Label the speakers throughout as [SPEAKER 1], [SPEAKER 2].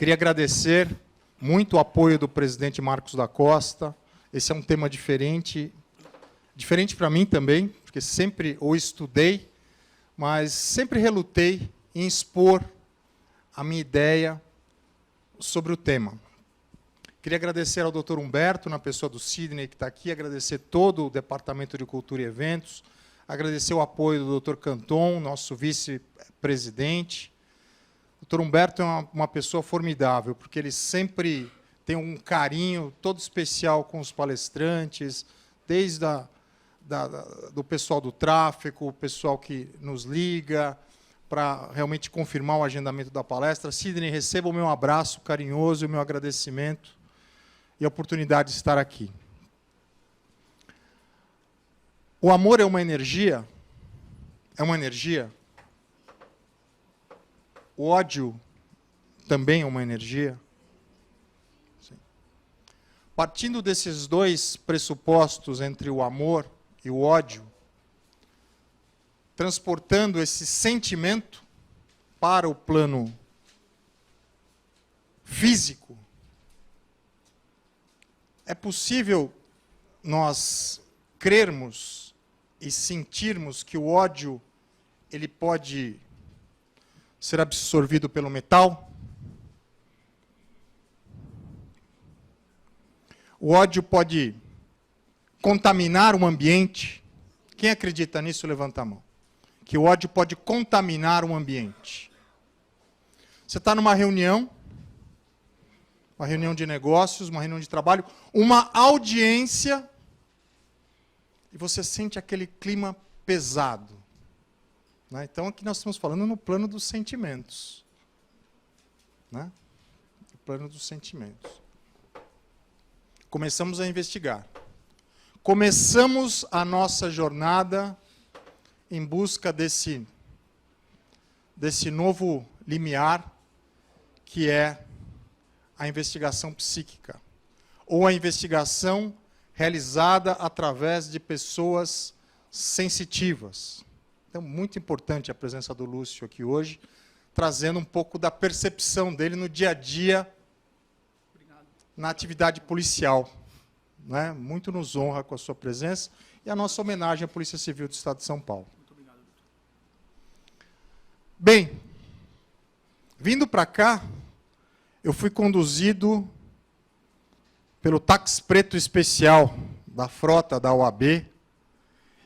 [SPEAKER 1] Queria agradecer muito o apoio do presidente Marcos da Costa. Esse é um tema diferente para mim também, porque sempre o estudei, mas sempre relutei em expor a minha ideia sobre o tema. Queria agradecer ao Dr. Humberto, na pessoa do Sidney, que está aqui, agradecer todo o Departamento de Cultura e Eventos, agradecer o apoio do Dr. Canton, nosso vice-presidente. O Dr. Humberto é uma pessoa formidável, porque ele sempre tem um carinho todo especial com os palestrantes, desde do pessoal do tráfego, o pessoal que nos liga, para realmente confirmar o agendamento da palestra. Sidney, receba o meu abraço carinhoso e o meu agradecimento e a oportunidade de estar aqui. O amor é uma energia? É uma energia? O ódio também é uma energia? Sim. Partindo desses dois pressupostos entre o amor e o ódio, transportando esse sentimento para o plano físico, é possível nós crermos e sentirmos que o ódio ele pode ser absorvido pelo metal? O ódio pode contaminar um ambiente? Quem acredita nisso, levanta a mão. Que o ódio pode contaminar um ambiente. Você está numa reunião de negócios, uma reunião de trabalho, uma audiência, e você sente aquele clima pesado. Né? Então, aqui nós estamos falando no plano dos sentimentos. Né? No plano dos sentimentos. Começamos a investigar. Começamos a nossa jornada em busca desse novo limiar, que é a investigação psíquica, ou a investigação realizada através de pessoas sensitivas. Então, muito importante a presença do Lúcio aqui hoje, trazendo um pouco da percepção dele no dia a dia, na atividade policial. Né? Muito nos honra com a sua presença e a nossa homenagem à Polícia Civil do Estado de São Paulo. Muito obrigado, doutor. Bem, vindo para cá, eu fui conduzido pelo táxi preto especial da frota da OAB,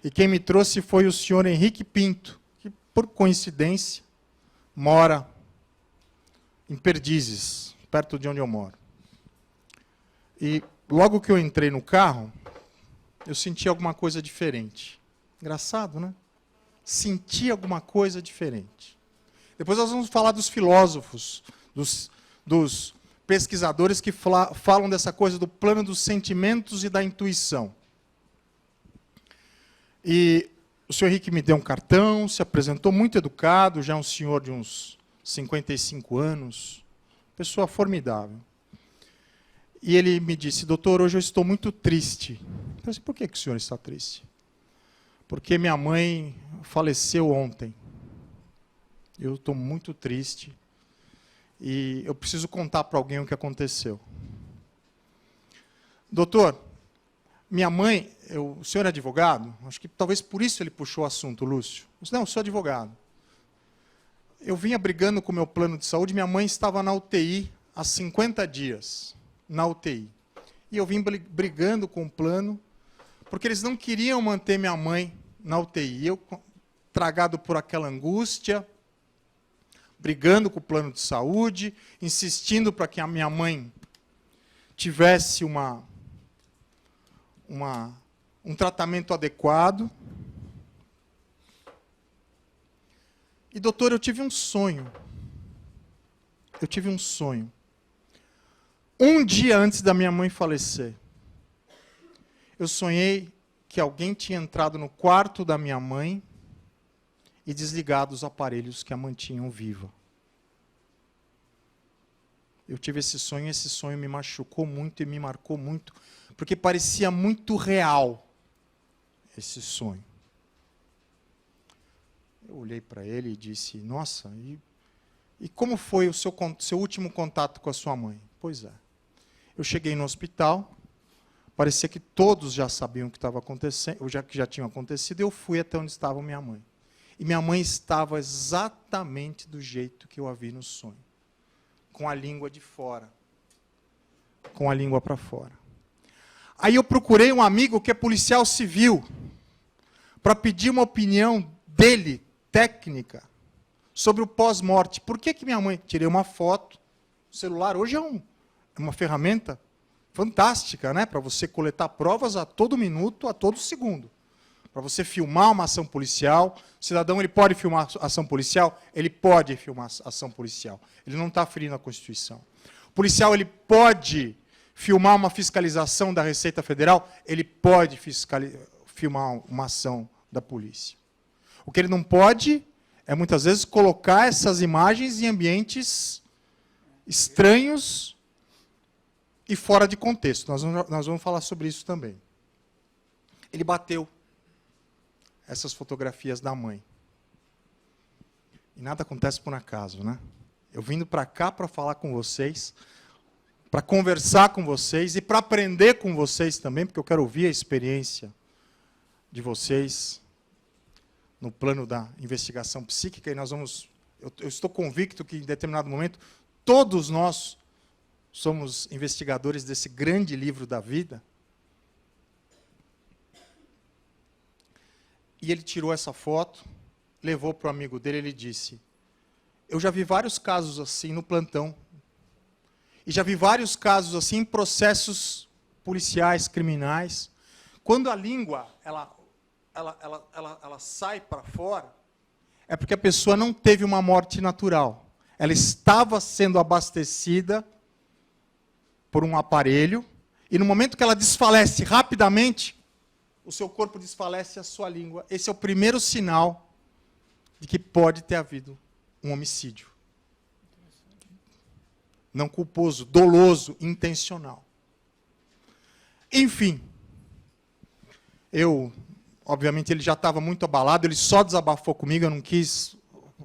[SPEAKER 1] e quem me trouxe foi o senhor Henrique Pinto, que, por coincidência, mora em Perdizes, perto de onde eu moro. E logo que eu entrei no carro, eu senti alguma coisa diferente. Engraçado, né? Senti alguma coisa diferente. Depois nós vamos falar dos filósofos, dos pesquisadores que falam dessa coisa do plano dos sentimentos e da intuição. E o senhor Henrique me deu um cartão, se apresentou muito educado, já um senhor de uns 55 anos, pessoa formidável. E ele me disse, doutor, hoje eu estou muito triste. Eu falei, por que o senhor está triste? Porque minha mãe faleceu ontem. Eu estou muito triste. E eu preciso contar para alguém o que aconteceu. Doutor, minha mãe, o senhor é advogado? Acho que talvez por isso ele puxou o assunto, Lúcio. Eu disse, não, eu sou advogado. Eu vinha brigando com o meu plano de saúde, minha mãe estava na UTI há 50 dias. Na UTI. E eu vim brigando com o plano, porque eles não queriam manter minha mãe na UTI. Eu, tragado por aquela angústia, brigando com o plano de saúde, insistindo para que a minha mãe tivesse um tratamento adequado. E, doutor, eu tive um sonho. Eu tive um sonho. Um dia antes da minha mãe falecer, eu sonhei que alguém tinha entrado no quarto da minha mãe e desligado os aparelhos que a mantinham viva. Eu tive esse sonho me machucou muito e me marcou muito, porque parecia muito real esse sonho. Eu olhei para ele e disse, nossa, E como foi o seu último contato com a sua mãe? Pois é. Eu cheguei no hospital, parecia que todos já sabiam o que estava acontecendo, que já tinha acontecido, e eu fui até onde estava minha mãe. E minha mãe estava exatamente do jeito que eu a vi no sonho. Com a língua de fora. Com a língua para fora. Aí eu procurei um amigo que é policial civil, para pedir uma opinião dele, técnica, sobre o pós-morte. Por que minha mãe... Tirei uma foto. O celular hoje é uma ferramenta fantástica, né? Para você coletar provas a todo minuto, a todo segundo. Para você filmar uma ação policial. O cidadão ele pode filmar ação policial? Ele pode filmar ação policial. Ele não está ferindo a Constituição. O policial ele pode filmar uma fiscalização da Receita Federal? Ele pode filmar uma ação da polícia. O que ele não pode é, muitas vezes, colocar essas imagens em ambientes estranhos e fora de contexto. Nós vamos falar sobre isso também. Ele bateu essas fotografias da mãe. E nada acontece por acaso, né? Eu vindo para cá para falar com vocês, para conversar com vocês e para aprender com vocês também, porque eu quero ouvir a experiência de vocês no plano da investigação psíquica, e nós vamos... Eu estou convicto que, em determinado momento, todos nós somos investigadores desse grande livro da vida. E ele tirou essa foto, levou para o amigo dele, ele disse, eu já vi vários casos assim no plantão, e já vi vários casos assim em processos policiais, criminais. Quando a língua ela sai para fora, é porque a pessoa não teve uma morte natural. Ela estava sendo abastecida por um aparelho, e no momento que ela desfalece rapidamente, o seu corpo desfalece a sua língua. Esse é o primeiro sinal de que pode ter havido um homicídio. Não culposo, doloso, intencional. Enfim, obviamente, ele já estava muito abalado, ele só desabafou comigo, eu não quis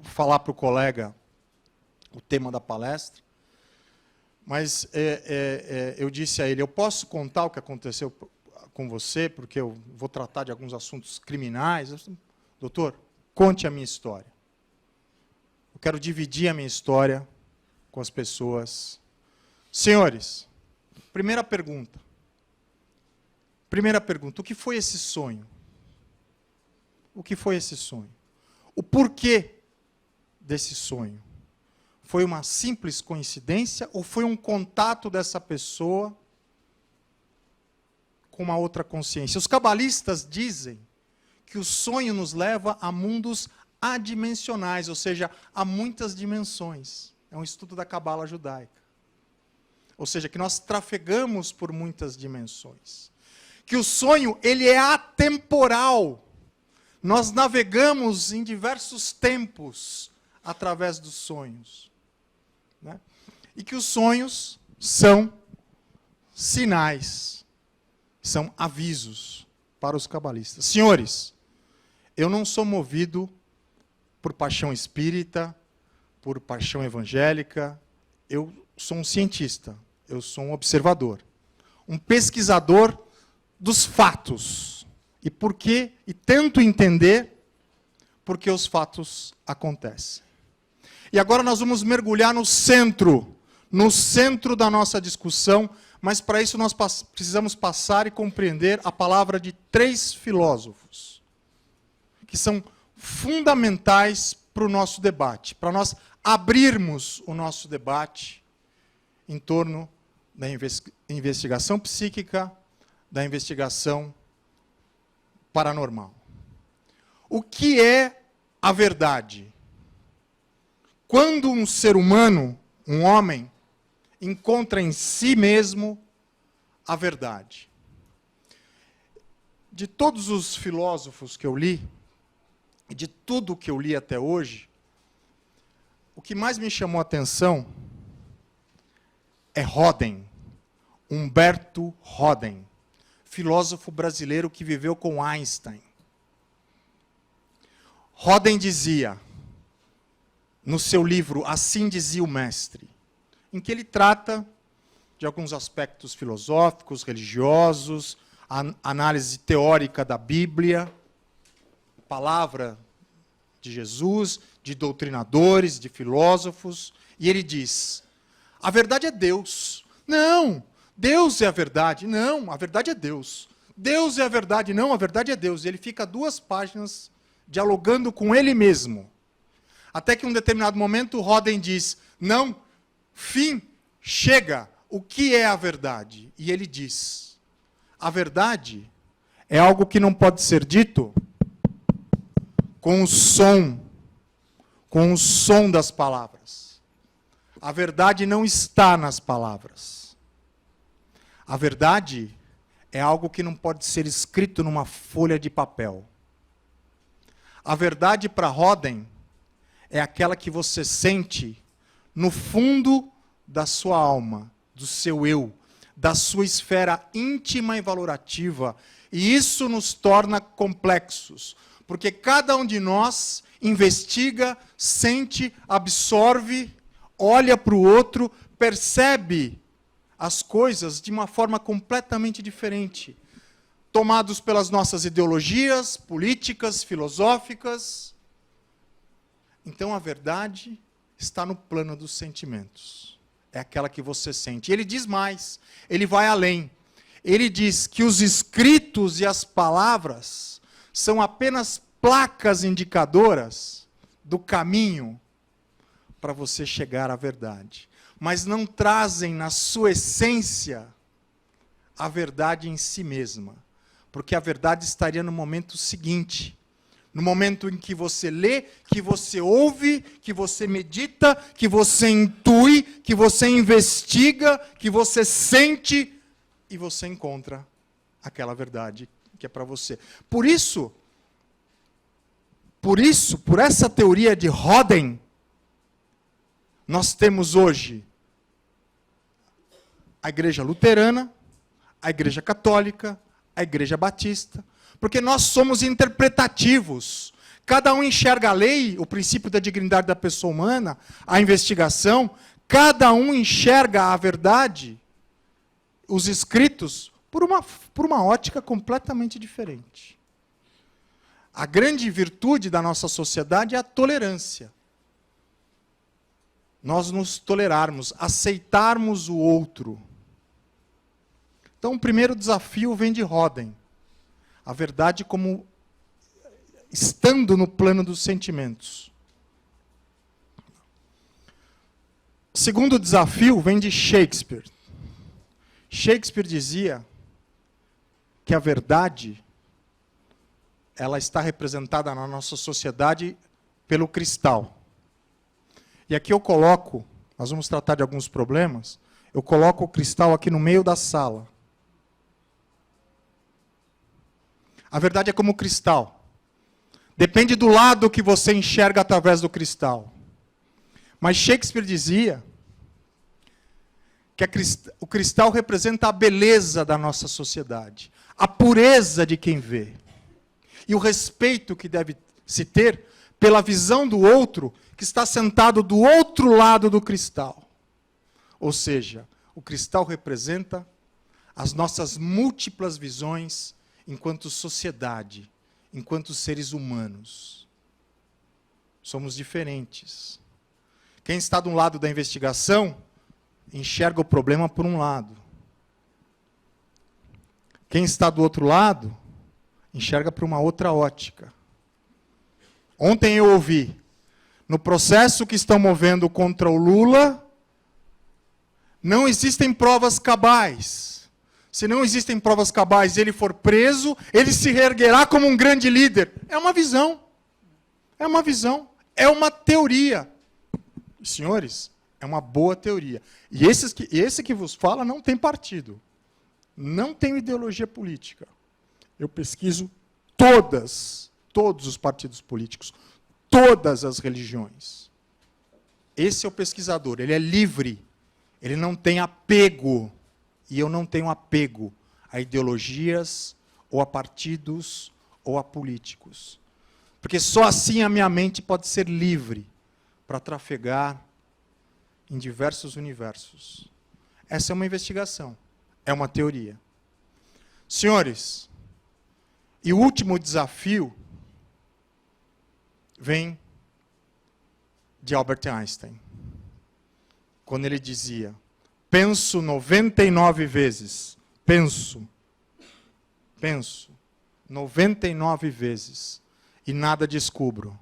[SPEAKER 1] falar para o colega o tema da palestra, mas eu disse a ele, eu posso contar o que aconteceu com você, porque eu vou tratar de alguns assuntos criminais. Doutor, conte a minha história. Eu quero dividir a minha história com as pessoas. Senhores, primeira pergunta. O que foi esse sonho? O que foi esse sonho? O porquê desse sonho? Foi uma simples coincidência ou foi um contato dessa pessoa com uma outra consciência? Os cabalistas dizem que o sonho nos leva a mundos adimensionais, ou seja, a muitas dimensões. É um estudo da cabala judaica. Ou seja, que nós trafegamos por muitas dimensões. Que o sonho ele é atemporal. Nós navegamos em diversos tempos através dos sonhos. Né? E que os sonhos são sinais, são avisos para os cabalistas. Senhores, eu não sou movido por paixão espírita, por paixão evangélica. Eu sou um cientista, eu sou um observador, um pesquisador dos fatos. E por quê? E tento entender por que os fatos acontecem. E agora nós vamos mergulhar no centro da nossa discussão, mas para isso nós precisamos passar e compreender a palavra de 3 filósofos, que são fundamentais para o nosso debate, para nós abrirmos o nosso debate em torno da investigação psíquica, da investigação paranormal. O que é a verdade? Quando um ser humano, um homem, encontra em si mesmo a verdade. De todos os filósofos que eu li, e de tudo que eu li até hoje, o que mais me chamou a atenção é Roden, Humberto Roden, filósofo brasileiro que viveu com Einstein. Roden dizia, no seu livro Assim Dizia o Mestre, em que ele trata de alguns aspectos filosóficos, religiosos, análise teórica da Bíblia, palavra de Jesus, de doutrinadores, de filósofos, e ele diz: a verdade é Deus. Não, Deus é a verdade. Não, a verdade é Deus. Deus é a verdade. Não, a verdade é Deus. E ele fica 2 páginas dialogando com ele mesmo. Até que em um determinado momento, Roden diz: não, fim, chega. O que é a verdade? E ele diz: a verdade é algo que não pode ser dito com o som das palavras. A verdade não está nas palavras. A verdade é algo que não pode ser escrito numa folha de papel. A verdade para Roden é aquela que você sente no fundo da sua alma, do seu eu, da sua esfera íntima e valorativa. E isso nos torna complexos, porque cada um de nós investiga, sente, absorve, olha para o outro, percebe as coisas de uma forma completamente diferente, tomados pelas nossas ideologias políticas, filosóficas. Então a verdade está no plano dos sentimentos. É aquela que você sente. E ele diz mais, ele vai além. Ele diz que os escritos e as palavras são apenas placas indicadoras do caminho para você chegar à verdade, mas não trazem na sua essência a verdade em si mesma, porque a verdade estaria no momento seguinte, no momento em que você lê, que você ouve, que você medita, que você intui, que você investiga, que você sente e você encontra aquela verdade que é para você. Por essa teoria de Roden, nós temos hoje a Igreja Luterana, a Igreja Católica, a Igreja Batista, porque nós somos interpretativos. Cada um enxerga a lei, o princípio da dignidade da pessoa humana, a investigação, cada um enxerga a verdade, os escritos, por uma ótica completamente diferente. A grande virtude da nossa sociedade é a tolerância. Nós nos tolerarmos, aceitarmos o outro. Então, o primeiro desafio vem de Roden. A verdade como estando no plano dos sentimentos. O segundo desafio vem de Shakespeare. Shakespeare dizia que a verdade ela está representada na nossa sociedade pelo cristal. E aqui eu coloco, nós vamos tratar de alguns problemas, eu coloco o cristal aqui no meio da sala. A verdade é como o cristal. Depende do lado que você enxerga através do cristal. Mas Shakespeare dizia que o cristal representa a beleza da nossa sociedade, a pureza de quem vê, e o respeito que deve se ter pela visão do outro que está sentado do outro lado do cristal. Ou seja, o cristal representa as nossas múltiplas visões enquanto sociedade, enquanto seres humanos. Somos diferentes. Quem está de um lado da investigação, enxerga o problema por um lado. Quem está do outro lado, enxerga por uma outra ótica. Ontem eu ouvi, no processo que estão movendo contra o Lula, não existem provas cabais. Se não existem provas cabais e ele for preso, ele se reerguerá como um grande líder. É uma visão. É uma visão. É uma teoria. Senhores, é uma boa teoria. E esse que vos fala não tem partido. Não tem ideologia política. Eu pesquiso todos os partidos políticos, todas as religiões. Esse é o pesquisador, ele é livre, ele não tem apego, e eu não tenho apego a ideologias, ou a partidos, ou a políticos. Porque só assim a minha mente pode ser livre, para trafegar em diversos universos. Essa é uma investigação, é uma teoria. Senhores, e o último desafio vem de Albert Einstein, quando ele dizia: penso 99 vezes, penso 99 vezes, e nada descubro.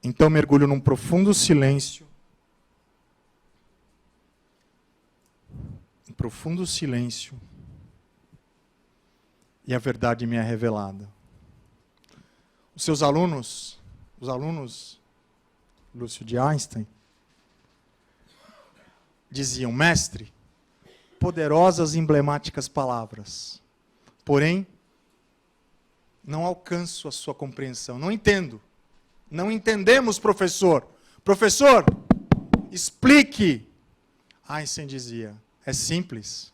[SPEAKER 1] Então mergulho num profundo silêncio, e a verdade me é revelada. Os seus alunos, Lúcio de Einstein, diziam: mestre, poderosas e emblemáticas palavras, porém, não alcanço a sua compreensão, não entendo. Não entendemos, professor. Professor, explique. Einstein dizia: é simples.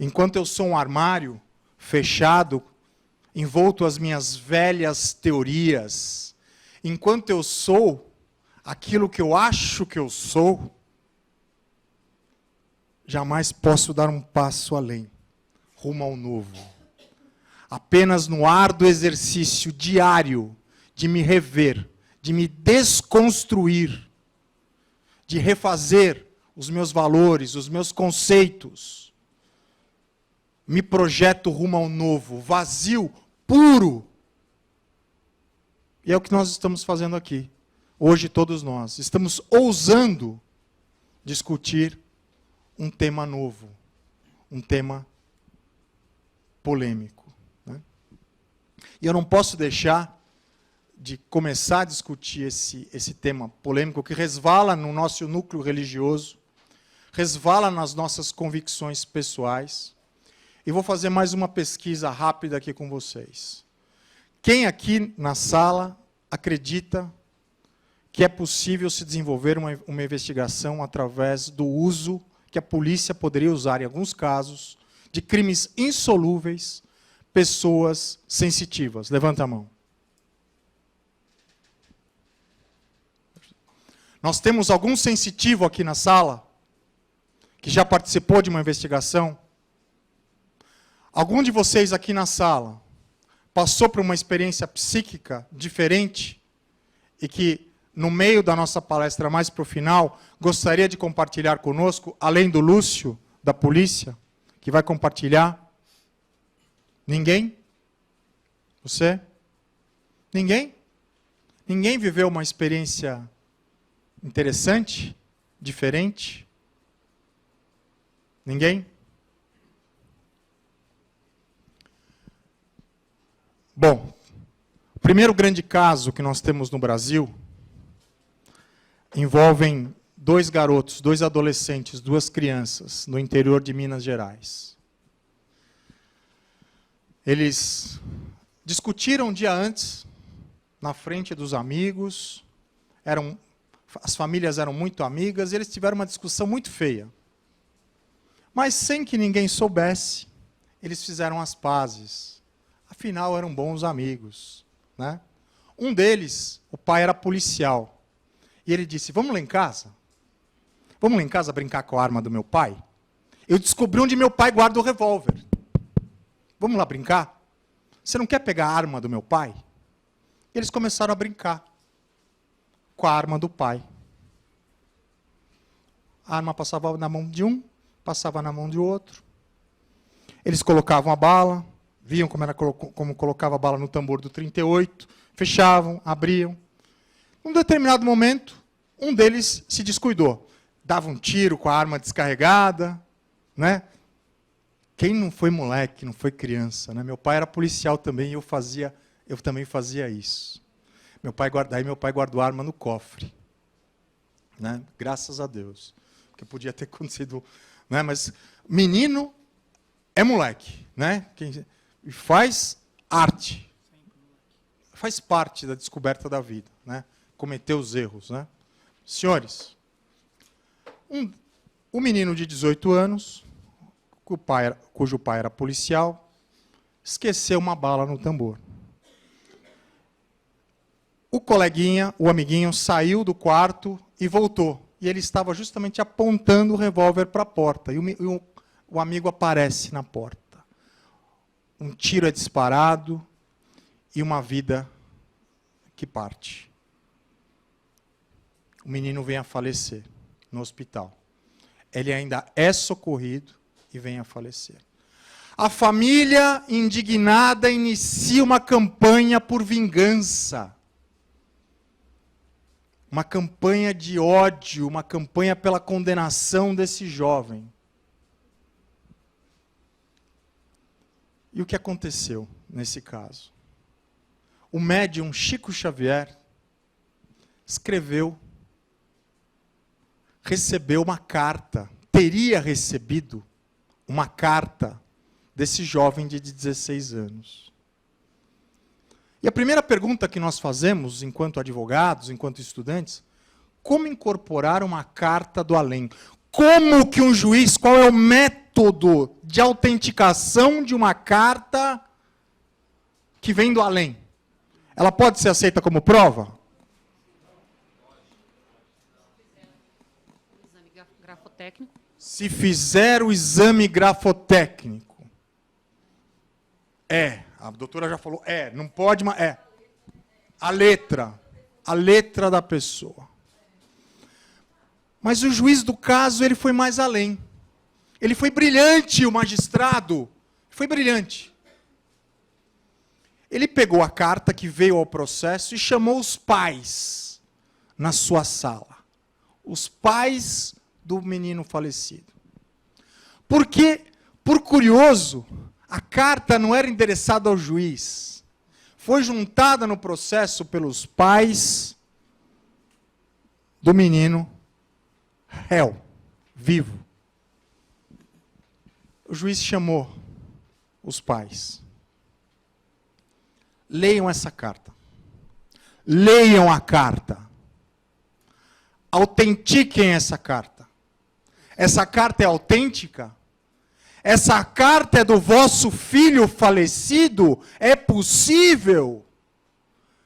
[SPEAKER 1] Enquanto eu sou um armário fechado, envolto as minhas velhas teorias, enquanto eu sou aquilo que eu acho que eu sou, jamais posso dar um passo além, rumo ao novo. Apenas no árduo exercício diário de me rever, de me desconstruir, de refazer os meus valores, os meus conceitos, me projeto rumo ao novo, vazio, puro. E é o que nós estamos fazendo aqui. Hoje todos nós estamos ousando discutir um tema novo, um tema polêmico, né? E eu não posso deixar de começar a discutir esse tema polêmico que resvala no nosso núcleo religioso, resvala nas nossas convicções pessoais. E vou fazer mais uma pesquisa rápida aqui com vocês. Quem aqui na sala acredita que é possível se desenvolver uma investigação através do uso que a polícia poderia usar, em alguns casos, de crimes insolúveis, pessoas sensitivas? Levanta a mão. Nós temos algum sensitivo aqui na sala que já participou de uma investigação? Algum de vocês aqui na sala passou por uma experiência psíquica diferente e que, no meio da nossa palestra mais para o final, gostaria de compartilhar conosco, além do Lúcio, da polícia, que vai compartilhar? Ninguém? Você? Ninguém? Ninguém viveu uma experiência interessante, diferente? Ninguém? Bom, o primeiro grande caso que nós temos no Brasil envolvem dois garotos, dois adolescentes, duas crianças, no interior de Minas Gerais. Eles discutiram um dia antes, na frente dos amigos, as famílias eram muito amigas, e eles tiveram uma discussão muito feia. Mas, sem que ninguém soubesse, eles fizeram as pazes. Afinal, eram bons amigos, né? Um deles, o pai era policial. E ele disse: vamos lá em casa? Vamos lá em casa brincar com a arma do meu pai? Eu descobri onde meu pai guarda o revólver. Vamos lá brincar? Você não quer pegar a arma do meu pai? E eles começaram a brincar com a arma do pai. A arma passava na mão de um, passava na mão de outro. Eles colocavam a bala, viam como colocava a bala no tambor do 38, fechavam, abriam. Num determinado momento, um deles se descuidou. Dava um tiro com a arma descarregada, né? Quem não foi moleque, não foi criança, né? Meu pai era policial também, e eu também fazia isso. Meu pai guardou a arma no cofre, né? Graças a Deus, porque podia ter acontecido, né? Mas menino é moleque, né? E faz arte, faz parte da descoberta da vida, né? Cometer os erros, né? Senhores, um menino de 18 anos, cujo pai era policial, esqueceu uma bala no tambor. O coleguinha, o amiguinho, saiu do quarto e voltou. E ele estava justamente apontando o revólver para a porta. E o amigo aparece na porta. Um tiro é disparado e uma vida que parte. O menino vem a falecer no hospital. Ele ainda é socorrido e vem a falecer. A família, indignada, inicia uma campanha por vingança. Uma campanha de ódio, uma campanha pela condenação desse jovem. E o que aconteceu nesse caso? O médium Chico Xavier recebeu uma carta, teria recebido uma carta desse jovem de 16 anos. E a primeira pergunta que nós fazemos, enquanto advogados, enquanto estudantes, como incorporar uma carta do além? Como que um juiz, qual é o método de autenticação de uma carta que vem do além? Ela pode ser aceita como prova?
[SPEAKER 2] Exame grafotécnico.
[SPEAKER 1] Se fizer o exame grafotécnico. A doutora já falou, não pode, mas a letra da pessoa. Mas o juiz do caso, ele foi mais além. Ele foi brilhante, o magistrado. Foi brilhante. Ele pegou a carta que veio ao processo e chamou os pais na sua sala. Os pais do menino falecido. Porque, por curioso, a carta não era endereçada ao juiz. Foi juntada no processo pelos pais do menino réu, vivo. O juiz chamou os pais. Leiam essa carta. Leiam a carta. Autentiquem essa carta. Essa carta é autêntica? Essa carta é do vosso filho falecido? É possível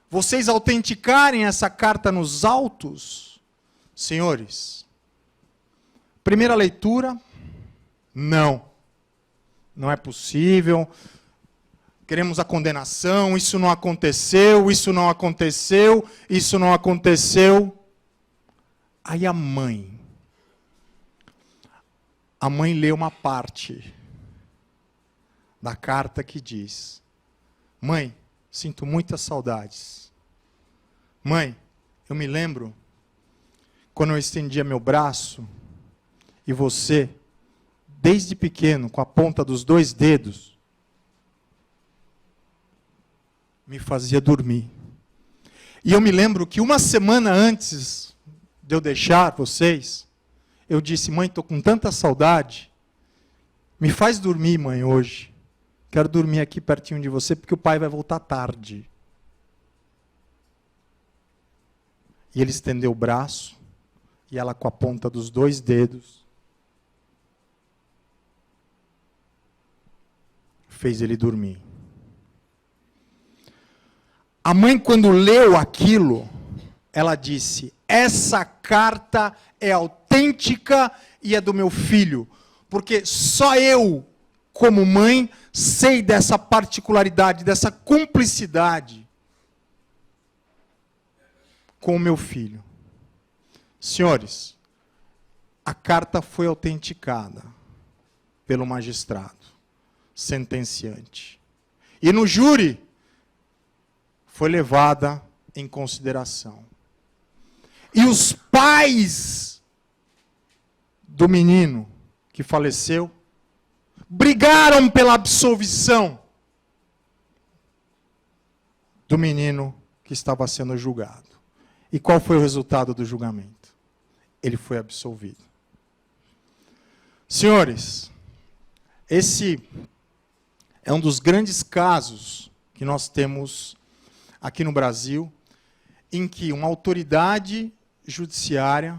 [SPEAKER 1] vocês autenticarem essa carta nos autos? Senhores, primeira leitura, não. Não é possível. Queremos a condenação, isso não aconteceu, isso não aconteceu, isso não aconteceu. Aí a mãe lê uma parte da carta que diz: mãe, sinto muitas saudades. Mãe, eu me lembro quando eu estendia meu braço e você, desde pequeno, com a ponta dos 2 dedos, me fazia dormir. E eu me lembro que uma semana antes de eu deixar vocês, eu disse: mãe, estou com tanta saudade, me faz dormir, mãe, hoje. Quero dormir aqui pertinho de você, porque o pai vai voltar tarde. E ele estendeu o braço, e ela com a ponta dos 2 dedos, fez ele dormir. A mãe, quando leu aquilo, ela disse: essa carta é autêntica e é do meu filho, porque só eu, como mãe, sei dessa particularidade, dessa cumplicidade com o meu filho. Senhores, a carta foi autenticada pelo magistrado sentenciante. E no júri foi levada em consideração. E os pais do menino que faleceu brigaram pela absolvição do menino que estava sendo julgado. E qual foi o resultado do julgamento? Ele foi absolvido. Senhores, esse é um dos grandes casos que nós temos aqui no Brasil, em que uma autoridade judiciária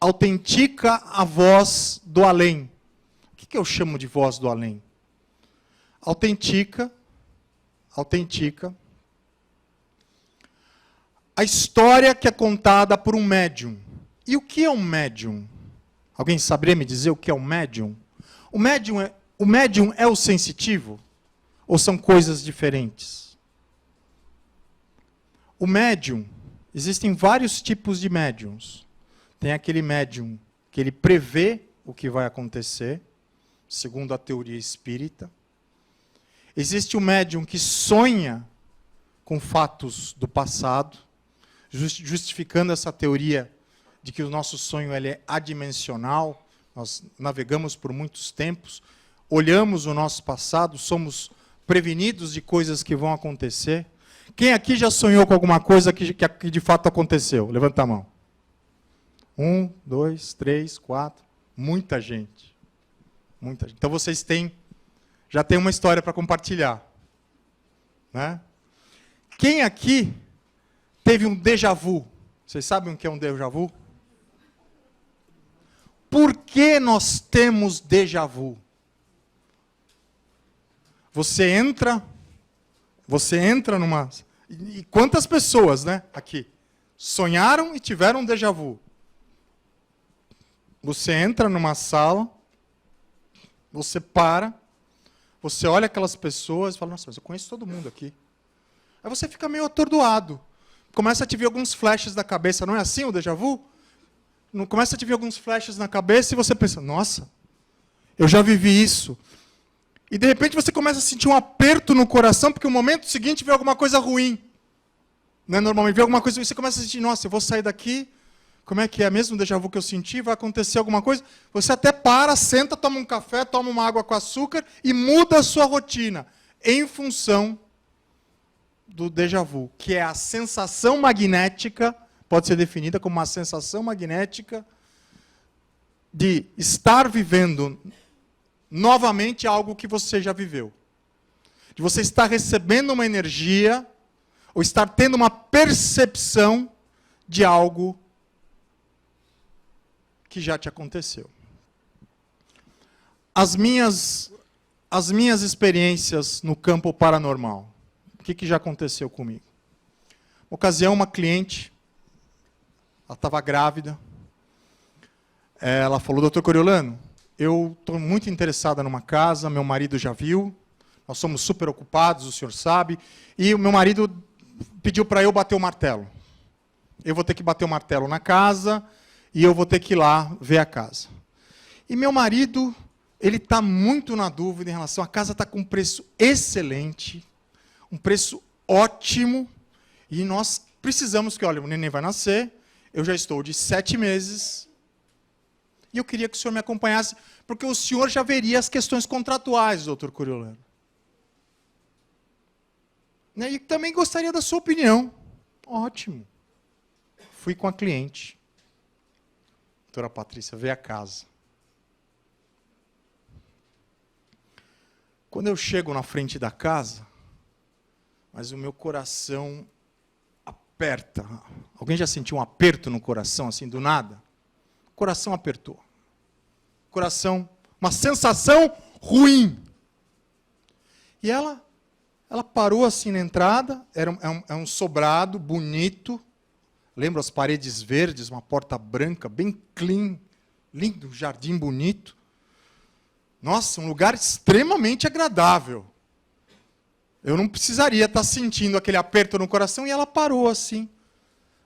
[SPEAKER 1] autentica a voz do além. O que eu chamo de voz do além? Autentica a história que é contada por um médium. E o que é um médium? Alguém saberia me dizer o que é um médium? O médium é o sensitivo? Ou são coisas diferentes? O médium, existem vários tipos de médiums. Tem aquele médium que ele prevê o que vai acontecer, segundo a teoria espírita. Existe o médium que sonha com fatos do passado, justificando essa teoria de que o nosso sonho ele é adimensional. Nós navegamos por muitos tempos, olhamos o nosso passado, somos prevenidos de coisas que vão acontecer. Quem aqui já sonhou com alguma coisa que de fato aconteceu? Levanta a mão. 1, 2, 3, 4. Muita gente. Muita gente. Então vocês já têm uma história para compartilhar. Né? Quem aqui teve um déjà vu? Vocês sabem o que é um déjà vu? Por que nós temos déjà vu? Você entra numa... E quantas pessoas, né, aqui, sonharam e tiveram um déjà vu? Você entra numa sala, você para, você olha aquelas pessoas e fala, nossa, mas eu conheço todo mundo aqui. Aí você fica meio atordoado. Começa a te vir alguns flashes na cabeça. Não é assim o déjà vu? Começa a te vir alguns flashes na cabeça e você pensa, nossa, eu já vivi isso. E de repente você começa a sentir um aperto no coração, porque no momento seguinte vê alguma coisa ruim. Né? Normalmente vê alguma coisa e você começa a sentir, nossa, eu vou sair daqui, como é que é mesmo o déjà vu que eu senti? Vai acontecer alguma coisa? Você até para, senta, toma um café, toma uma água com açúcar e muda a sua rotina, em função do déjà vu, que é a sensação magnética, pode ser definida como uma sensação magnética de estar vivendo novamente algo que você já viveu. De você estar recebendo uma energia, ou estar tendo uma percepção de algo que já te aconteceu. As minhas experiências no campo paranormal. O que já aconteceu comigo? Uma ocasião, uma cliente, ela estava grávida. Ela falou, doutor Coriolano, eu estou muito interessada numa casa, meu marido já viu, nós somos super ocupados, o senhor sabe, e o meu marido pediu para eu bater o martelo. Eu vou ter que bater o martelo na casa e eu vou ter que ir lá ver a casa. E meu marido, ele está muito na dúvida em relação, a casa está com um preço excelente, um preço ótimo, e nós precisamos que, olha, o neném vai nascer, eu já estou de 7 meses, e eu queria que o senhor me acompanhasse, porque o senhor já veria as questões contratuais, doutor Coriolano. E também gostaria da sua opinião. Ótimo. Fui com a cliente. Doutora Patrícia, vê a casa. Quando eu chego na frente da casa, mas o meu coração aperta. Alguém já sentiu um aperto no coração, assim, do nada? O coração apertou. Coração, uma sensação ruim. E ela parou assim na entrada, é um sobrado bonito, lembro as paredes verdes, uma porta branca, bem clean, lindo, jardim bonito. Nossa, um lugar extremamente agradável. Eu não precisaria estar sentindo aquele aperto no coração, e ela parou assim.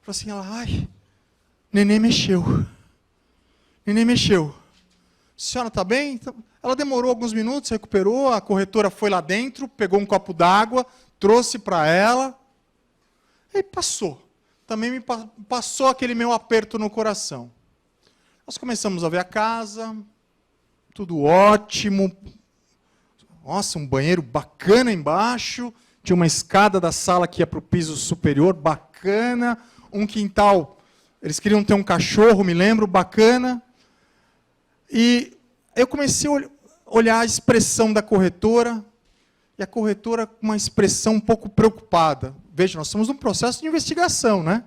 [SPEAKER 1] Falou assim, ai, neném mexeu. Neném mexeu. A senhora está bem? Ela demorou alguns minutos, recuperou, a corretora foi lá dentro, pegou um copo d'água, trouxe para ela, e passou. Também me passou aquele meu aperto no coração. Nós começamos a ver a casa, tudo ótimo. Nossa, um banheiro bacana embaixo, tinha uma escada da sala que ia para o piso superior, bacana, um quintal, eles queriam ter um cachorro, me lembro, bacana. E eu comecei a olhar a expressão da corretora, e a corretora com uma expressão um pouco preocupada. Veja, nós estamos num processo de investigação, né?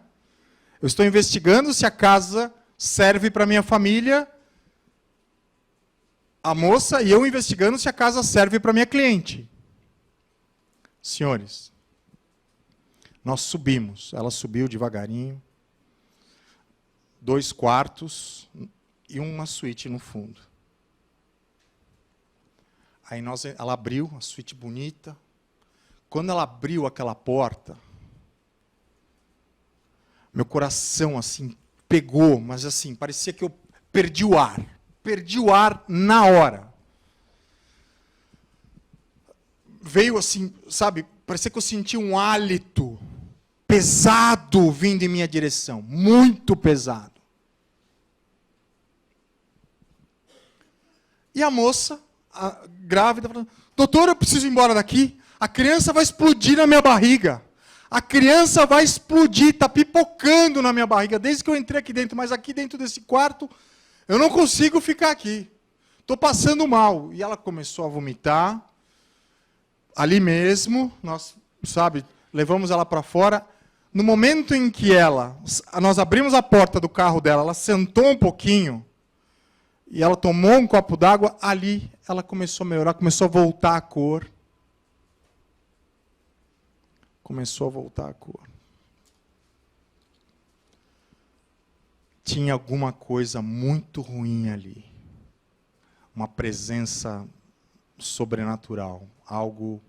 [SPEAKER 1] Eu estou investigando se a casa serve para a minha família, a moça, e eu investigando se a casa serve para a minha cliente. Senhores, Nós subimos. Ela subiu devagarinho. 2 quartos e uma suíte no fundo. Aí ela abriu, a suíte bonita. Quando ela abriu aquela porta, meu coração assim pegou, mas assim, parecia que eu perdi o ar. Perdi o ar na hora. Veio assim, sabe, parecia que eu senti um hálito pesado vindo em minha direção, muito pesado. E a moça, grávida, falando: doutor, eu preciso ir embora daqui. A criança vai explodir na minha barriga. A criança vai explodir, está pipocando na minha barriga, desde que eu entrei aqui dentro. Mas aqui dentro desse quarto, eu não consigo ficar aqui. Estou passando mal. E ela começou a vomitar. Ali mesmo, nós, sabe, levamos ela para fora. No momento em que nós abrimos a porta do carro dela, ela sentou um pouquinho, e ela tomou um copo d'água, ali ela começou a melhorar, começou a voltar a cor. Começou a voltar a cor. Tinha alguma coisa muito ruim ali. Uma presença sobrenatural, algo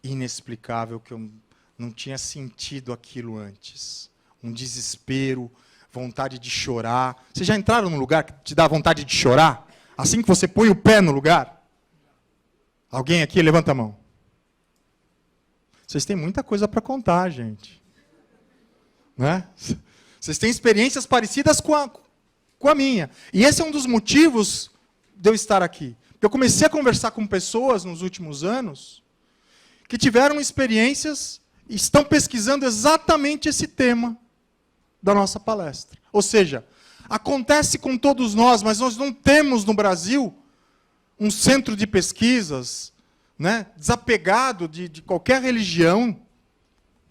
[SPEAKER 1] inexplicável que eu não tinha sentido aquilo antes. Um desespero, vontade de chorar. Vocês já entraram num lugar que te dá vontade de chorar? Assim que você põe o pé no lugar? Alguém aqui, levanta a mão. Vocês têm muita coisa para contar, gente. Né? Vocês têm experiências parecidas com a minha. E esse é um dos motivos de eu estar aqui. Eu comecei a conversar com pessoas nos últimos anos que tiveram experiências e estão pesquisando exatamente esse tema da nossa palestra. Ou seja, acontece com todos nós, mas nós não temos no Brasil um centro de pesquisas, né, desapegado de qualquer religião,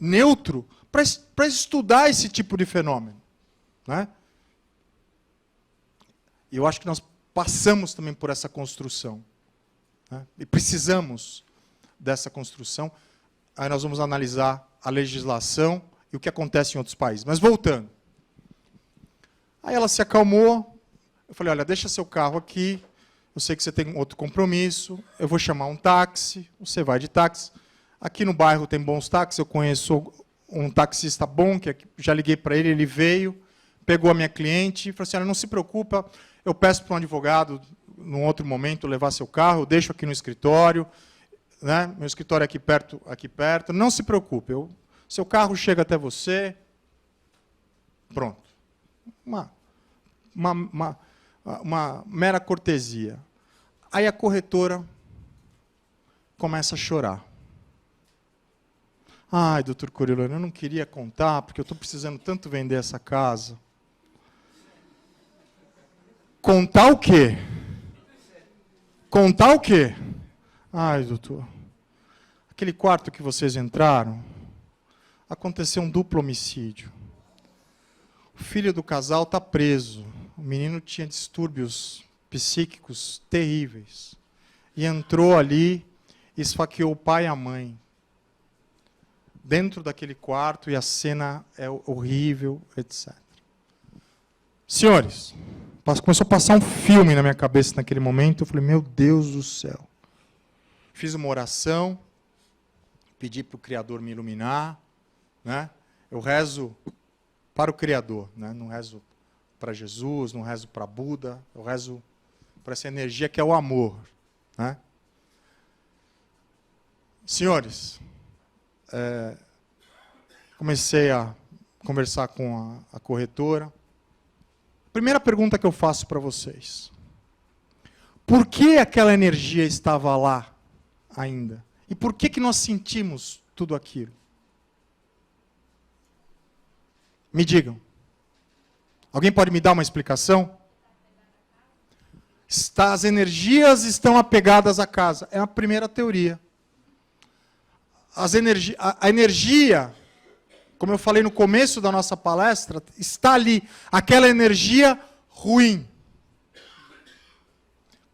[SPEAKER 1] neutro, para estudar esse tipo de fenômeno. Né? E eu acho que nós passamos também por essa construção. Né? E precisamos dessa construção. Aí nós vamos analisar a legislação e o que acontece em outros países. Mas voltando. Aí ela se acalmou. Eu falei: olha, deixa seu carro aqui. Eu sei que você tem outro compromisso. Eu vou chamar um táxi. Você vai de táxi. Aqui no bairro tem bons táxis. Eu conheço um taxista bom, que já liguei para ele, ele veio, pegou a minha cliente e falou assim: olha, não se preocupa, eu peço para um advogado, num outro momento, levar seu carro, eu deixo aqui no escritório, né? Meu escritório é aqui perto, não se preocupe, seu carro chega até você. Pronto. Uma mera cortesia. Aí a corretora começa a chorar. Ai, doutor Coriolano, eu não queria contar, porque eu estou precisando tanto vender essa casa. Contar o quê? Contar o quê? Ai, doutor, aquele quarto que vocês entraram, aconteceu um duplo homicídio. O filho do casal está preso. O menino tinha distúrbios psíquicos terríveis. E entrou ali, esfaqueou o pai e a mãe. Dentro daquele quarto, e a cena é horrível, etc. Senhores, começou a passar um filme na minha cabeça naquele momento. Eu falei: meu Deus do céu. Fiz uma oração, pedi para o Criador me iluminar. Né? Eu rezo para o Criador, né? Não rezo para Jesus, não rezo para Buda, eu rezo para essa energia que é o amor. Né? Senhores, comecei a conversar com a corretora. Primeira pergunta que eu faço para vocês: por que aquela energia estava lá ainda? E por que nós sentimos tudo aquilo? Me digam. Alguém pode me dar uma explicação? As energias estão apegadas à casa. É a primeira teoria. A energia, como eu falei no começo da nossa palestra, está ali. Aquela energia ruim.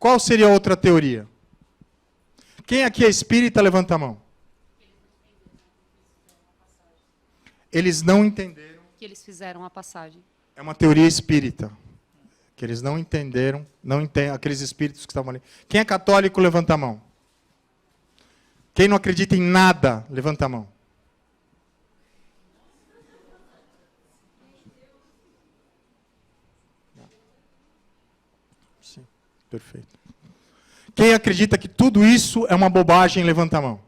[SPEAKER 1] Qual seria a outra teoria? Quem aqui é espírita, levanta a mão. eles não entenderam.
[SPEAKER 2] Que eles fizeram a passagem.
[SPEAKER 1] É uma teoria espírita. Que eles não entenderam, não entendem aqueles espíritos que estavam ali. Quem é católico, levanta a mão. Quem não acredita em nada, levanta a mão. Sim, perfeito. Quem acredita que tudo isso é uma bobagem, levanta a mão.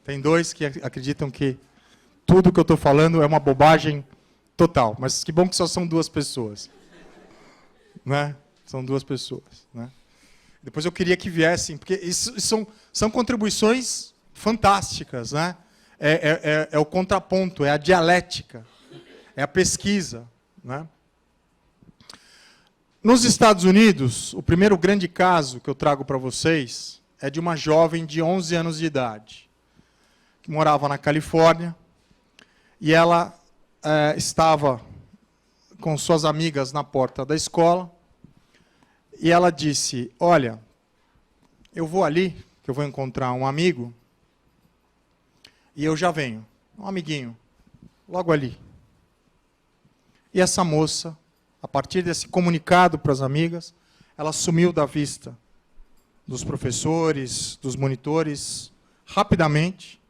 [SPEAKER 1] Tem dois que acreditam que tudo que eu estou falando é uma bobagem total. Mas que bom que só são duas pessoas. Né? São duas pessoas. Né? Depois eu queria que viessem, porque isso são contribuições fantásticas. Né? É o contraponto, é a dialética, é a pesquisa. Né? Nos Estados Unidos, o primeiro grande caso que eu trago para vocês é de uma jovem de 11 anos de idade, que morava na Califórnia, e ela estava com suas amigas na porta da escola, e ela disse, olha, eu vou ali, que eu vou encontrar um amigo, e eu já venho. Um amiguinho, logo ali. E essa moça, a partir desse comunicado para as amigas, ela sumiu da vista dos professores, dos monitores, rapidamente,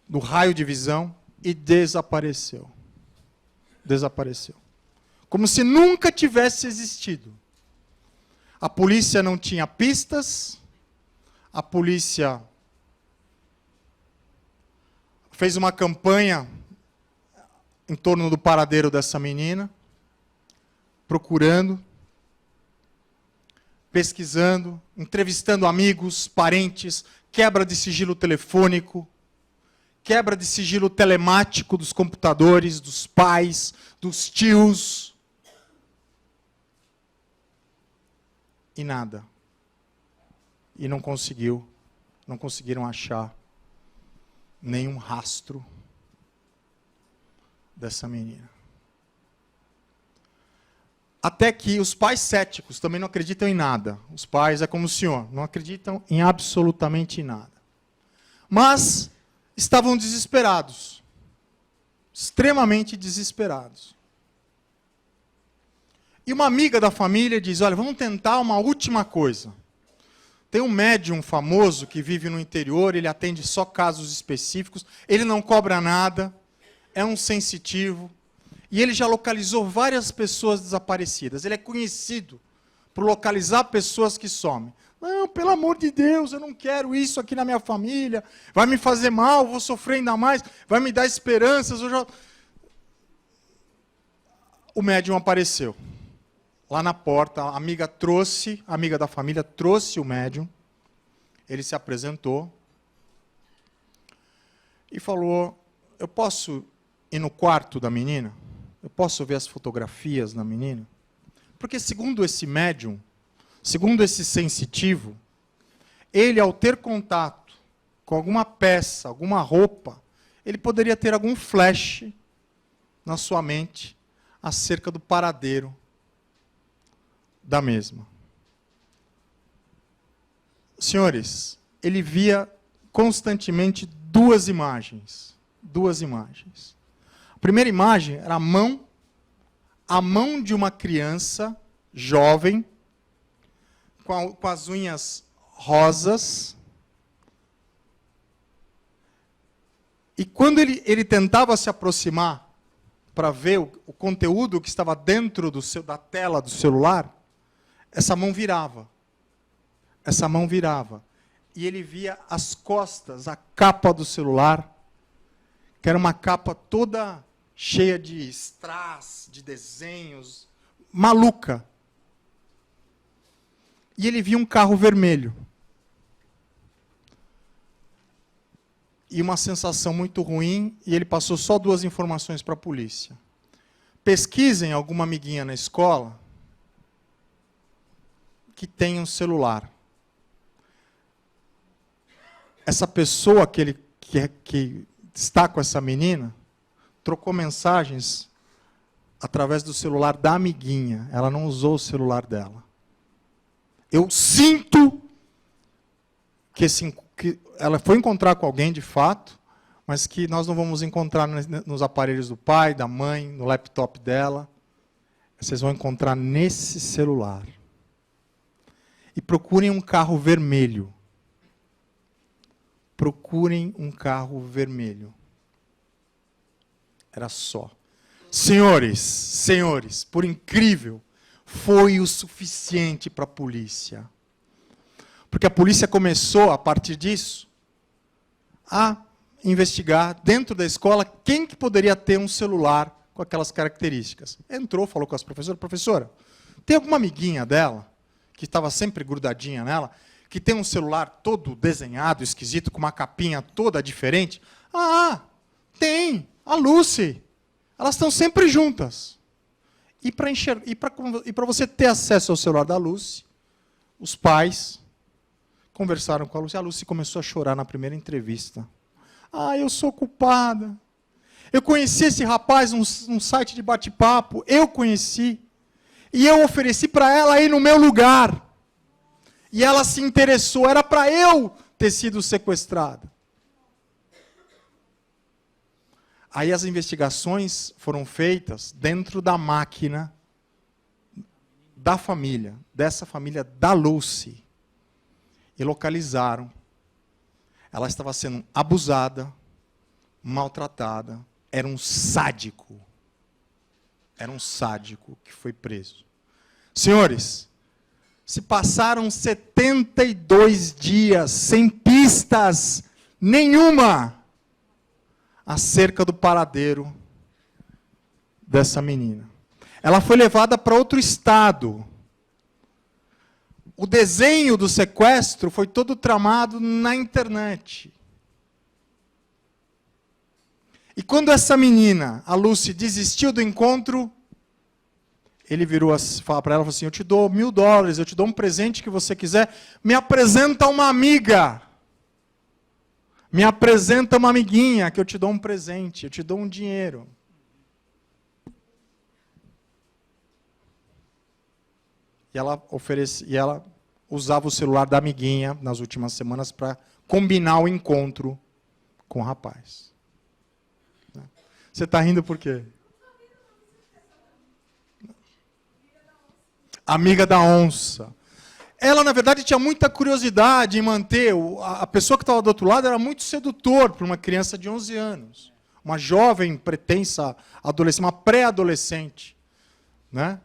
[SPEAKER 1] do raio de visão, e desapareceu. Desapareceu. Como se nunca tivesse existido. A polícia não tinha pistas, a polícia fez uma campanha em torno do paradeiro dessa menina, procurando, pesquisando, entrevistando amigos, parentes, quebra de sigilo telefônico, quebra de sigilo telemático dos computadores, dos pais, dos tios. E nada. E não conseguiram achar nenhum rastro dessa menina. Até que os pais céticos também não acreditam em nada. Os pais é como o senhor, não acreditam em absolutamente nada. Mas estavam desesperados. Extremamente desesperados. E uma amiga da família diz, olha, vamos tentar uma última coisa. Tem um médium famoso que vive no interior, ele atende só casos específicos, ele não cobra nada, é um sensitivo, e ele já localizou várias pessoas desaparecidas. Ele é conhecido por localizar pessoas que somem. Não, pelo amor de Deus, eu não quero isso aqui na minha família, vai me fazer mal, vou sofrer ainda mais, vai me dar esperanças. O médium apareceu. Lá na porta, a amiga da família trouxe o médium, ele se apresentou e falou, eu posso ir no quarto da menina? Eu posso ver as fotografias da menina? Porque segundo esse médium, segundo esse sensitivo, ele ao ter contato com alguma peça, alguma roupa, ele poderia ter algum flash na sua mente acerca do paradeiro da mesma. Senhores, ele via constantemente duas imagens. Duas imagens. A primeira imagem era a mão de uma criança jovem, com as unhas rosas. E quando ele tentava se aproximar para ver o conteúdo que estava dentro da tela do celular, essa mão virava. Essa mão virava. E ele via as costas, a capa do celular, que era uma capa toda cheia de strass, de desenhos, maluca. E ele via um carro vermelho. E uma sensação muito ruim, e ele passou só duas informações para a polícia. Pesquisem alguma amiguinha na escola que tem um celular. Essa pessoa que está com essa menina, trocou mensagens através do celular da amiguinha. Ela não usou o celular dela. Eu sinto que que ela foi encontrar com alguém de fato, mas que nós não vamos encontrar nos aparelhos do pai, da mãe, no laptop dela. Vocês vão encontrar nesse celular. E procurem um carro vermelho. Procurem um carro vermelho. Era só. Senhores, por incrível, foi o suficiente para a polícia. Porque a polícia começou, a partir disso, a investigar dentro da escola quem que poderia ter um celular com aquelas características. Entrou, falou com as professoras, professora, tem alguma amiguinha dela, que estava sempre grudadinha nela, que tem um celular todo desenhado, esquisito, com uma capinha toda diferente? Ah, tem, a Lucy. Elas estão sempre juntas. E para você ter acesso ao celular da Lucy, os pais conversaram com a Lucy. A Lucy começou a chorar na primeira entrevista. Ah, eu sou culpada. Eu conheci esse rapaz num site de bate-papo. Eu conheci. E eu ofereci para ela ir no meu lugar. E ela se interessou. Era para eu ter sido sequestrada. Aí as investigações foram feitas dentro da máquina da família, dessa família da Lucy. E localizaram. Ela estava sendo abusada, maltratada. Era um sádico. Era um sádico que foi preso. Senhores, se passaram 72 dias sem pistas nenhuma acerca do paradeiro dessa menina. Ela foi levada para outro estado. O desenho do sequestro foi todo tramado na internet. E quando essa menina, a Lucy, desistiu do encontro, ele virou a falar para ela, falou assim, eu te dou $1.000, eu te dou um presente que você quiser, me apresenta uma amiga. Me apresenta uma amiguinha que eu te dou um presente, eu te dou um dinheiro. E ela usava o celular da amiguinha nas últimas semanas para combinar o encontro com o rapaz. Você está rindo por quê? Amiga da onça. Ela, na verdade, tinha muita curiosidade em manter... A pessoa que estava do outro lado era muito sedutor para uma criança de 11 anos. Uma jovem, pretensa adolescente, uma pré-adolescente. Né?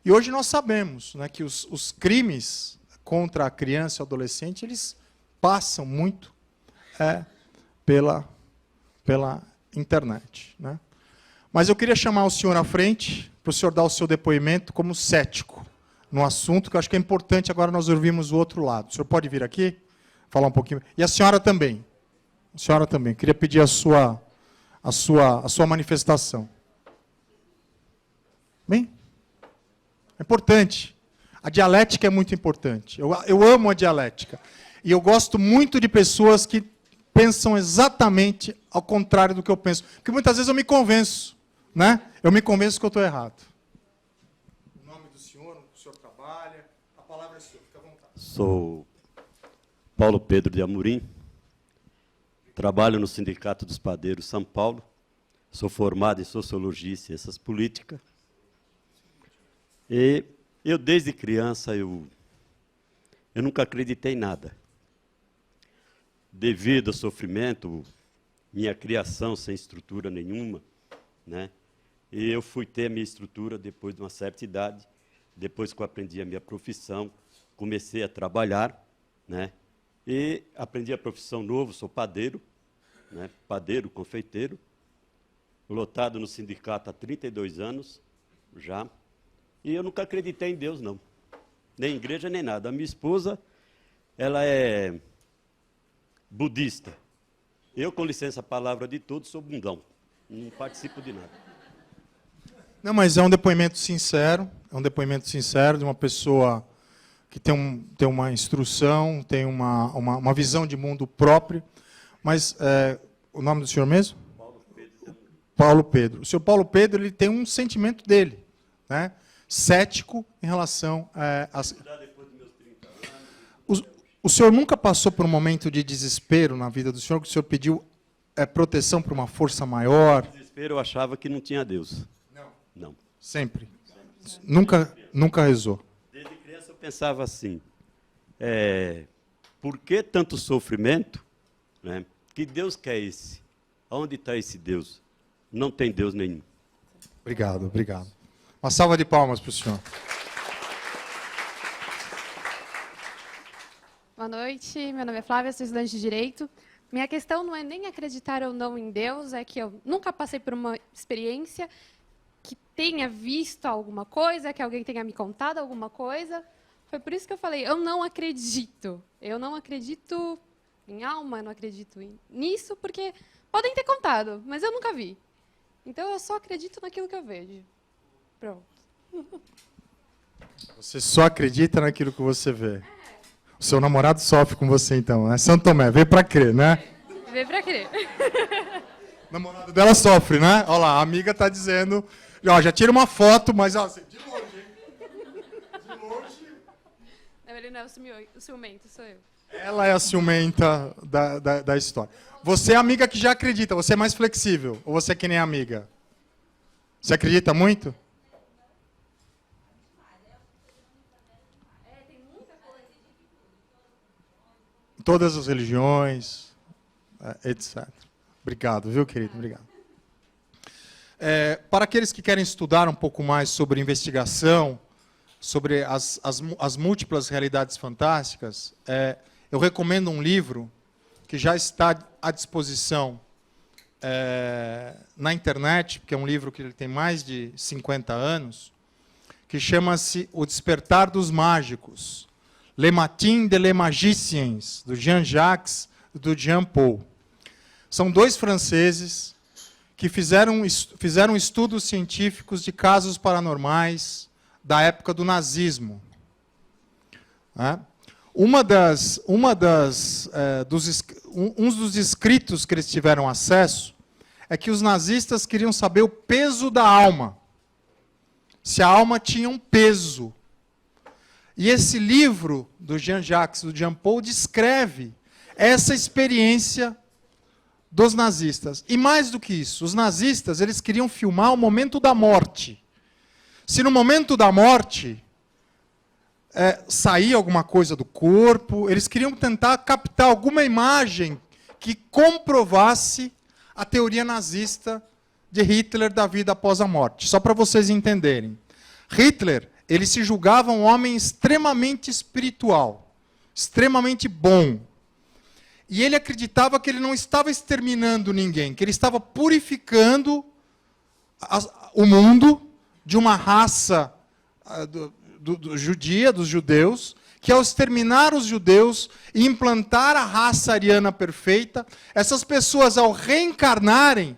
[SPEAKER 1] E hoje nós sabemos, né, que os crimes contra a criança e o adolescente, eles passam muito pela internet. Né? Mas eu queria chamar o senhor à frente, para o senhor dar o seu depoimento como cético no assunto, que eu acho que é importante agora nós ouvirmos o outro lado. O senhor pode vir aqui, falar um pouquinho? E a senhora também. A senhora também. Queria pedir a sua manifestação. Bem? É importante. A dialética é muito importante. Eu amo a dialética. E eu gosto muito de pessoas que pensam exatamente ao contrário do que eu penso. Porque muitas vezes eu me convenço. Né? Eu me convenço que eu estou errado. O nome do senhor, onde o senhor trabalha, a palavra é sua, fica à vontade.
[SPEAKER 2] Sou Paulo Pedro de Amorim, trabalho no Sindicato dos Padeiros São Paulo, sou formado em Sociologia e Ciências Políticas. E eu, desde criança, eu nunca acreditei em nada. Devido ao sofrimento, minha criação sem estrutura nenhuma, né? E eu fui ter a minha estrutura depois de uma certa idade, depois que eu aprendi a minha profissão, comecei a trabalhar, né? E aprendi a profissão nova, sou padeiro, né? Padeiro, confeiteiro, lotado no sindicato há 32 anos já, e eu nunca acreditei em Deus, não. Nem em igreja, nem nada. A minha esposa, ela é budista. Eu, com licença a palavra de todos, sou bundão. Não participo de nada.
[SPEAKER 1] Não, mas é um depoimento sincero de uma pessoa que tem uma instrução, tem uma visão de mundo próprio. Mas o nome do senhor mesmo?
[SPEAKER 2] Paulo Pedro.
[SPEAKER 1] Paulo Pedro. O senhor Paulo Pedro, ele tem um sentimento dele, né? Cético em relação às...
[SPEAKER 2] Depois dos meus 30 anos.
[SPEAKER 1] O senhor nunca passou por um momento de desespero na vida do senhor, que o senhor pediu proteção para uma força maior?
[SPEAKER 2] No desespero eu achava que não tinha Deus. Não.
[SPEAKER 1] Sempre? Nunca rezou?
[SPEAKER 2] Desde criança eu pensava assim, por que tanto sofrimento? Né? Que Deus quer esse? Onde está esse Deus? Não tem Deus nenhum.
[SPEAKER 1] Obrigado. Uma salva de palmas para o senhor.
[SPEAKER 3] Boa noite, meu nome é Flávia, sou estudante de Direito. Minha questão não é nem acreditar ou não em Deus, é que eu nunca passei por uma experiência que tenha visto alguma coisa, que alguém tenha me contado alguma coisa. Foi por isso que eu falei, eu não acredito. Eu não acredito em alma, eu não acredito nisso, porque podem ter contado, mas eu nunca vi. Então, eu só acredito naquilo que eu vejo. Pronto.
[SPEAKER 1] Você só acredita naquilo que você vê. O seu namorado sofre com você, então, né? Santo Tomé, veio para crer, né?
[SPEAKER 3] Veio para crer.
[SPEAKER 1] O namorado dela sofre, né? Olha lá, a amiga está dizendo... Ó, já tira uma foto, mas ó, de longe, hein? De longe.
[SPEAKER 3] Não, ele não é o ciumento, sou eu.
[SPEAKER 1] Ela é a ciumenta da história. Você é a amiga que já acredita, você é mais flexível? Ou você é que nem a amiga? Você acredita muito? Todas as religiões, etc. Obrigado, viu, querido? Obrigado. Para aqueles que querem estudar um pouco mais sobre investigação, sobre as múltiplas realidades fantásticas, eu recomendo um livro que já está à disposição na internet, porque é um livro que ele tem mais de 50 anos, que chama-se O Despertar dos Mágicos, Le Matin de les Magiciens, do Jean-Jacques e do Jean Paul. São dois franceses que fizeram estudos científicos de casos paranormais da época do nazismo. Um dos escritos que eles tiveram acesso é que os nazistas queriam saber o peso da alma. Se a alma tinha um peso. E esse livro do Jean-Jacques e do Jean Paul descreve essa experiência dos nazistas. E mais do que isso, os nazistas eles queriam filmar o momento da morte. Se no momento da morte saía alguma coisa do corpo, eles queriam tentar captar alguma imagem que comprovasse a teoria nazista de Hitler da vida após a morte. Só para vocês entenderem. Hitler, ele se julgava um homem extremamente espiritual, extremamente bom. E ele acreditava que ele não estava exterminando ninguém, que ele estava purificando o mundo de uma raça judia, dos judeus, que ao exterminar os judeus e implantar a raça ariana perfeita, essas pessoas, ao reencarnarem,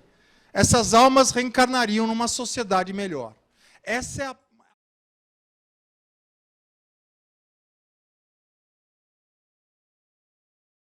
[SPEAKER 1] essas almas reencarnariam numa sociedade melhor. Essa é a